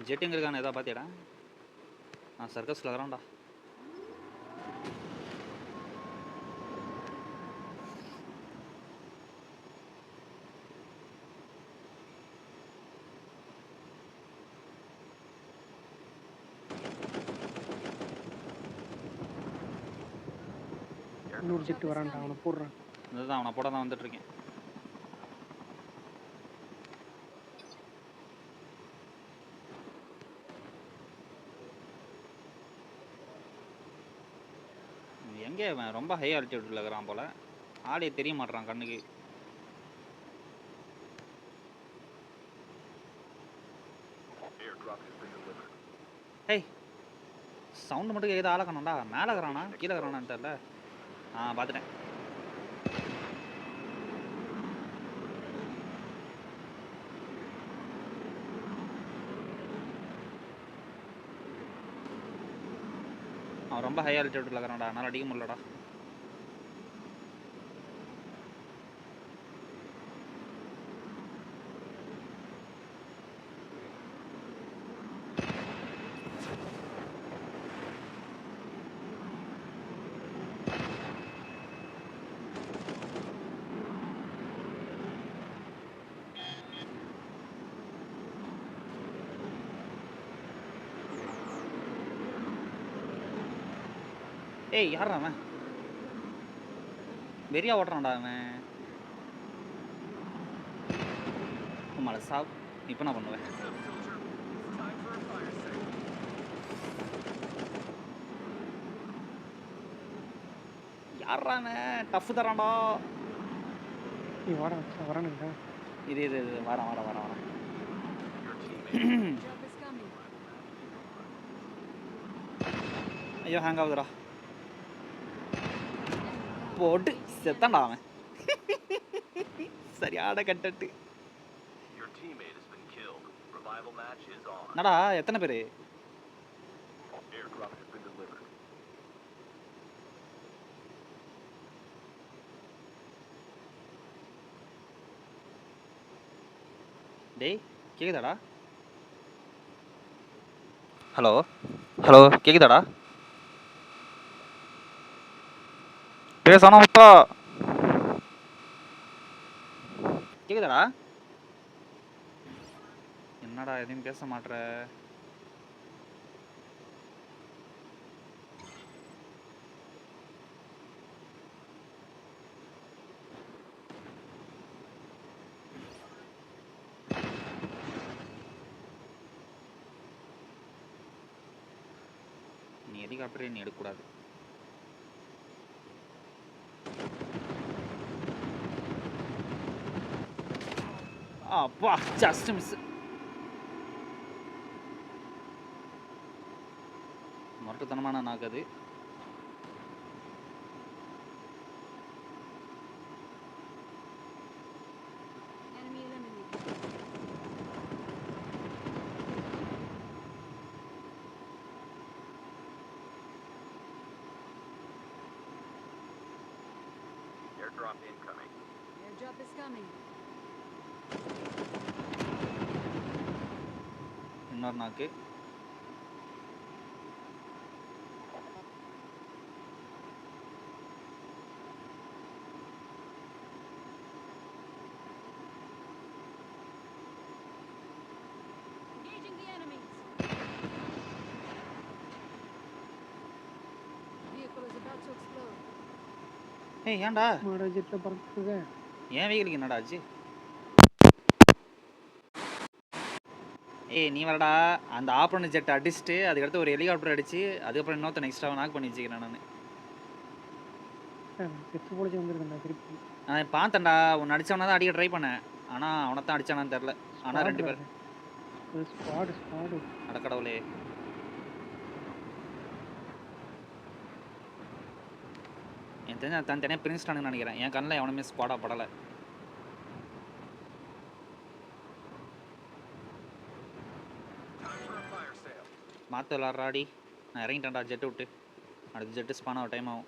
Jet எங்கே இருக்கான்னு எதாவது பார்த்தியாடா? நான் சர்க்கஸில் இருக்கிறேன்டா. இன்னொரு ஜெட் வரான்டா, அவனை போடுறான். அதுதான் அவனை போட தான் வந்துட்டுருக்கேன். எங்கே அவன் ரொம்ப ஹை ஆல்டிடியூட்ல இருக்கிறான் போல். ஆளே தெரிய மாட்றான் கண்ணுக்கு. ஹேய், சவுண்டு மட்டும் கேட்குது. ஆளை காணோம்டா. மேலே இருக்கிறானா கீழே இருக்கிறானான்னு தெரியல. பார்த்துட்டேன். அவன் ரொம்ப ஹை ஆல்டிடியூட்ல இருக்கிறான்டா, அதனால் அடிக்க முடியலடா. ஏய், யாரா அவன்? வெறியா ஓட்டுறான்டா அவன். உமால சாப். இப்போ நான் பண்ணுவேன். யாரா அவன்? டஃப் தரான்டா. நீ வரானுங்க. இது வரேன். ஐயோ, ஹேங் ஆகுதுடா. போட்டு செத்தான்டா அவன். சரியான கட்டட்டு. என்னடா எத்தனை பேரு? டேய், கேக்குதாடா? ஹலோ கேக்குதாடா? பேசணும் இப்போ. கேக்குதாடா? என்னடா எதையும் பேச மாட்ற? நீ ஹெலிகாப்டரே நீ எடுக்கக்கூடாது. அப்பா, ஜஸ்ட் மிஸ். மொரட்டுத்தனமான நாக்குது. Airdrop incoming. Airdrop is coming. இன்னொரு நாக்கு. Engaging the enemies. Vehicle is about to explode. ஏய், ஏன்டா மாட ஜெட்ல பறக்குது. ஏன் வெயிலுக்கு என்னடா ஆச்சு? ஏய், நீ வரடா. அந்த ஆப்ரன் ஜெட் அடிச்சுட்டு அதுக்கடுத்து ஒரு ஹெலிகாப்டர் அடிச்சு அதுக்கப்புறம் இன்னொருத்தன் எக்ஸ்ட்ரா நாக் பண்ணி வச்சுக்கிறேன் நான். செத்து போலச்சு வந்துருக்கேன்டா திருப்பி. நான் பார்த்தேன்டா, உன்னை அடிச்சவனா தான் அடிக்க ட்ரை பண்ணேன். ஆனால் அவனை தான் அடிச்சானான்னு தெரில. ஆனால் 2 பேர். ஸ்குவாடு அடக்கடவுளே. என் தெரிஞ்ச தனியாக பிரின்ஸ்டானுன்னு நினைக்கிறேன். என் கண்ணில் எவனுமே ஸ்குவாடாக படலை. மாற்ற விளாட்றாடி. நான் இறங்கிட்டேன்டா ஜெட்டு விட்டு. அடுத்த ஜெட்டு ஸ்பான் ஆக டைம் ஆகும்.